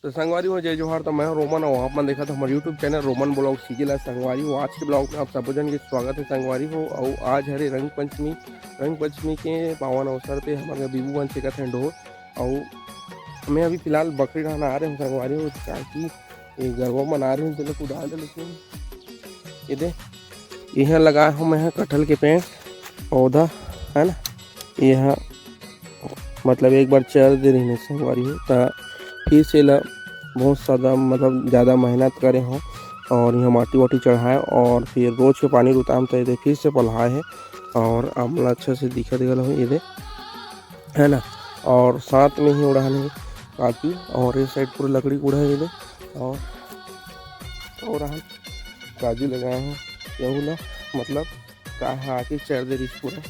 तो संगवारी हो जय जोहार। तो मैं रोमन और आप मन देखा था हमारे यूट्यूब चैनल रोमन ब्लॉग सीखिला संगवारी हो। आज के ब्लॉग में आप सब जन के स्वागत है संगवारी हो। और आज हरे रंग पंचमी के पावन अवसर पे हमारे बीबू बन से कथे ढोर। और मैं अभी फिलहाल बकरी डालना आ रहे हूँ संगवारी हो, ताकि गरबा मना रही हूँ तो लोग उड़ा दे। लेकिन ये दे यहाँ लगाया हूँ मैं कटहल के पेड़ पौधा है ना। यहाँ मतलब एक बार चर दे रही संगवारी हो, तो फिर से बहुत ज़्यादा मतलब ज़्यादा मेहनत करे हों और यहाँ माटी वाटी चढ़ाए और फिर रोज़ के पानी रुताम तो ये फिर से पल्हाए है। और आमला अच्छा से दिखा दिखा हो ये दे है ना। और साथ में ही उड़ाने काटी और इस साइड पूरा लकड़ी उड़ा है ये दे। और काजू लगाया हूँ यहू ला मतलब का आके चढ़ दे रही पूरा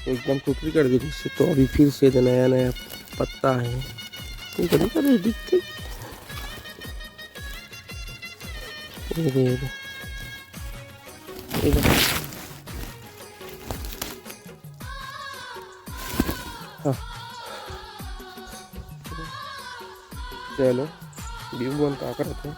एकदम टुकड़ी कर दे रही से। तो अभी फिर से नया नया पत्ता है दिखते चलो बीबू बन का करते हैं।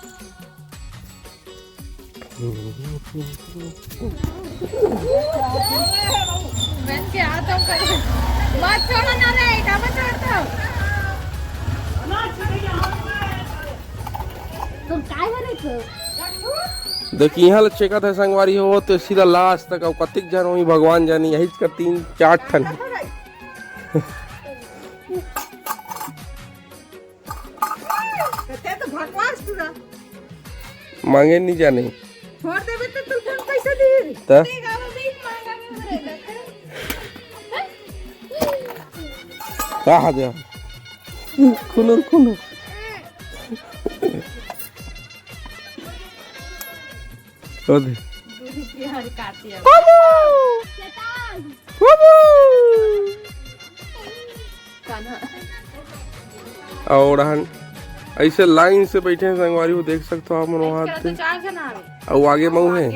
देखिए यहाँ चेका था संगवारी हो तो सीधा लास्ट तक कतिक जन हो भगवान जानी यही का 3-4 ठन मांगे नहीं जाने छोड़ देबे तो तू कौन पैसा दी त कहा दे खुनो ओदे और ऐसे लाइन से बैठे हैं संगवारी हो, देख सकते हो आप मन वहाँ और आगे मऊ है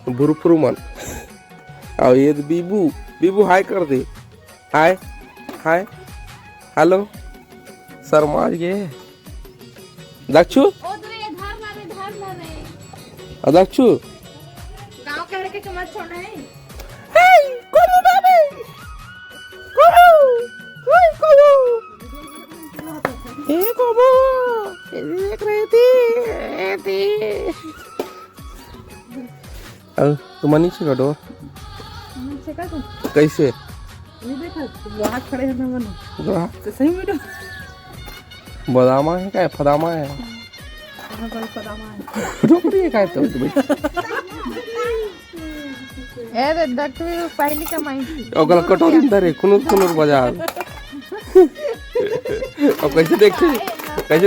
भुरफुरु मन। और ये बीबू हाय कर दे, हाय हाय हेलो शर्मा ये दक्षु दक्षु गांव कह के मत छोड़ना है। तुम नीचे कटो कैसे खड़े हैं मन तो सही में बदामा है क्या फदामा है रोकड़ी है क्या तो ए दट में पहली कमाई ओकला कटोरी अंदर है कुनुर बाजार। और कैसे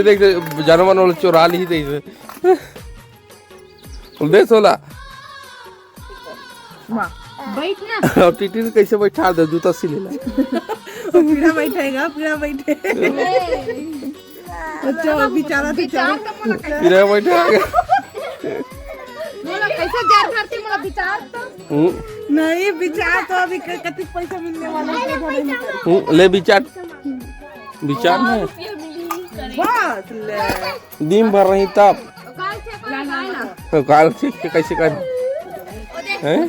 देखते जानवर वाला चोरा ली दे देख सोला बैठ ना और टीटी कैसे बैठा दे जूता सिलेला पीड़ा बैठेगा पीड़ा बैठे अच्छा बेचारा पीड़ा बैठेगा मोला कैसे जार करती मोला विचार तो नहीं विचार तो अभी कितने पैसा मिलने वाला है ले विचार में बस ले दिन भर रही तब काल से कैसे कर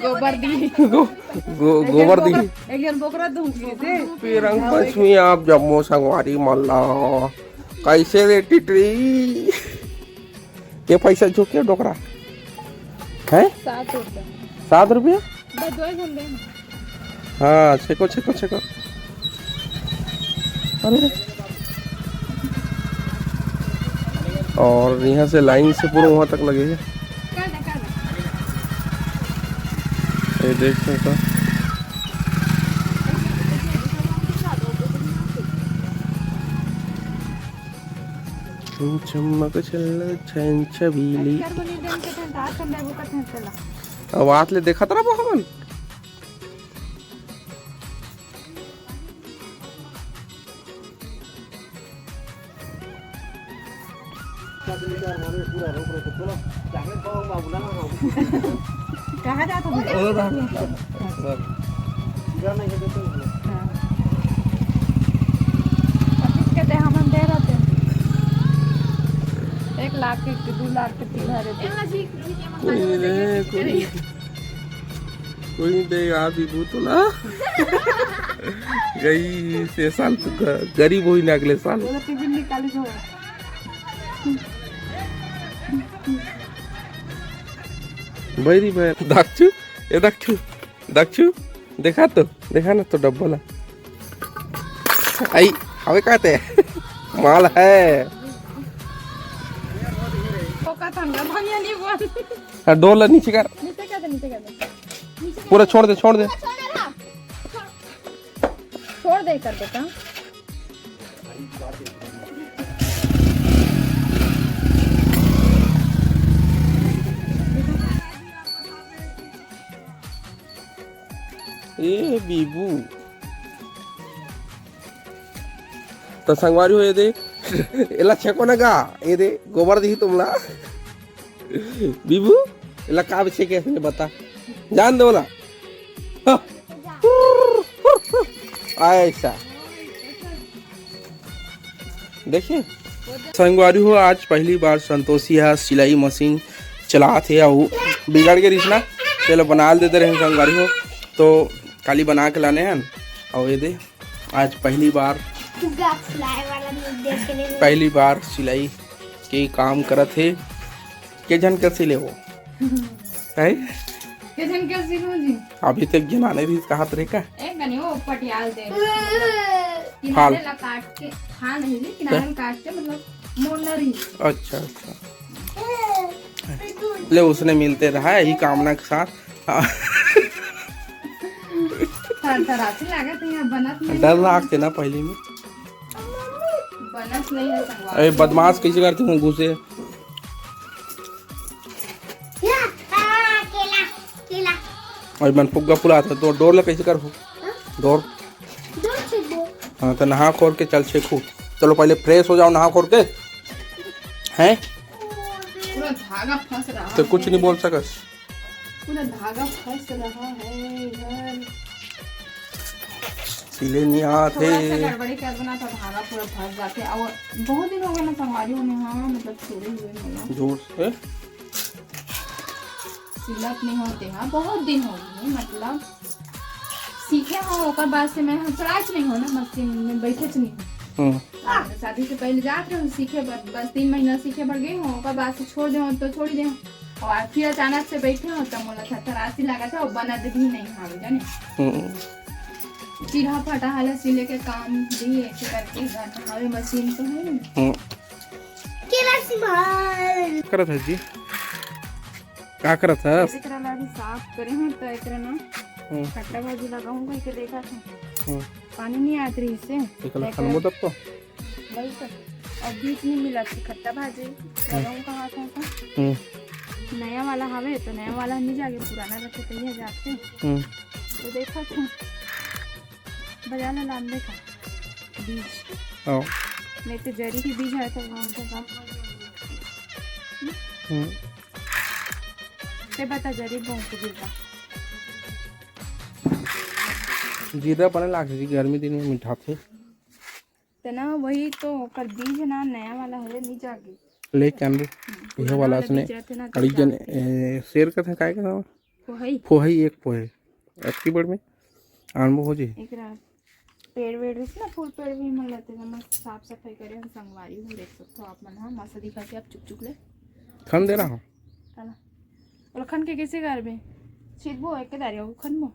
गोबर दी गोबर दी एक जन बोकरा दूंगी दे रंग पंचमी आप जम्मू संगवारी मल्ला कैसे रे टिटरी ये पैसा जो क्या डोकरा है 7 रुपया हाँ छेको अरे और यहाँ से लाइन से पूरा वहाँ तक लगेगा ये देख सकते चमक चल छबीली अब आत ले देखा तरह भगवान कहाँ जाता है? लाख के 2 लाख के 3 हजार कोई नहीं दे कोई नहीं देगा बीबू तुला गई से साल तो गरीब हुई ना अगले साल टिफिन निकाली जो बैरी भाई दाक्षू देखा ना तो डब्बा आई हमें कहते माल है डोला नीचे कर पूरा छोड़ दे छोड़ दे कर देता ए बीबू तो संगवारी हो ये दे इला छको ना गा ये दे गोबर दी तुमला बीबू इला का छे कैसे बता जान दो ना ऐसा देखिए संगवारी हो आज पहली बार संतोषी है सिलाई मशीन चला थे बिगड़ के रिश्ना चलो बना देते रहे संगवारी हो तो काली बना के लाने हैं और ये दे आज पहली बार सिलाई के काम करत है के जन कैसे ले वो है के जन कैसे लो जी अभी तक जनाने भी कहा तरे का एक गनी वो पटियाल दे हाल किनारे ला काट के हां नहीं जी किनारे काट के मतलब मोड़ना रही अच्छा ले उसने मिलते रहा यही कामना के साथ डर लागते ना पहले में बनत नहीं है संगवारी अरे बदमाश कैसे करती हूँ घुसे और मन फुग्गा फुला था तो डोर ला कैसे कर डोर हाँ तो नहा खोर के चल छेकू चलो पहले फ्रेश हो जाओ नहा खोर के हैं पूरा धागा फंस रहा तो कुछ नहीं बोल सकस पूरा धागा फंस रहा है इधर सिले नहीं आते गड़बड़ी कर बना तो धागा पूरा फंस जाते और बहुत दिन हो गए ना संगवारी होने हाँ मतलब छोड़े हुए नहीं जोर से सिलत नहीं होते हाँ बहुत दिन हो गए मतलब सीखे हो ओकर बाद से मैं चलाच नहीं हो ना मशीन में बैठे नहीं शादी से पहले जाते रहो सीखे बस 3 महीना सीखे बढ़ गई हो ओकर बाद से छोड़ दे तो छोड़ दे और फिर अचानक से बैठे हो तब मोला थरासी लगा था और बनत भी नहीं हावे जाने चिढ़ा फटा हाल सिले के काम दी ऐसे करके हमारे मशीन तो है ना केला सिंभाल करत है जी का करत है एकरा ला भी साफ करे हैं तो एकरा ना खट्टा भाजी लगाऊंगा इके देखा था पानी नहीं आत रही से एकला खनमो तब तो वही तो और बीच में मिला थी खट्टा भाजी लगाऊं कहाँ था नया वाला हवे तो नया वाला नहीं जाके पुराना रखे तो ये जाते तो देखा था बाजार लान देखा बीज नहीं तो जरी की बीज है तो वहाँ से बता जरी बहुत गिरवा जीरा बने लागे जी गर्मी दिन में मीठा थे तो ना वही तो कर बीज ना नया वाला है नहीं जागे ले कैन यह वाला उसने अड़ी जन शेर का था काय का नाम फोहई एक फोहे एक्टी बड़ में आनबो हो जी एकरा पेड़ वेड़ ना फूल पेड़ भी मन लेते हैं मस्त साफ सफाई करे हम संगवारी हो देख सकते हो आप मन हां मस्त दिखा के आप चुप चुप ले खन दे रहा हूं चला और खन के कैसे कर बे छिदबो एक के दारियो खन मो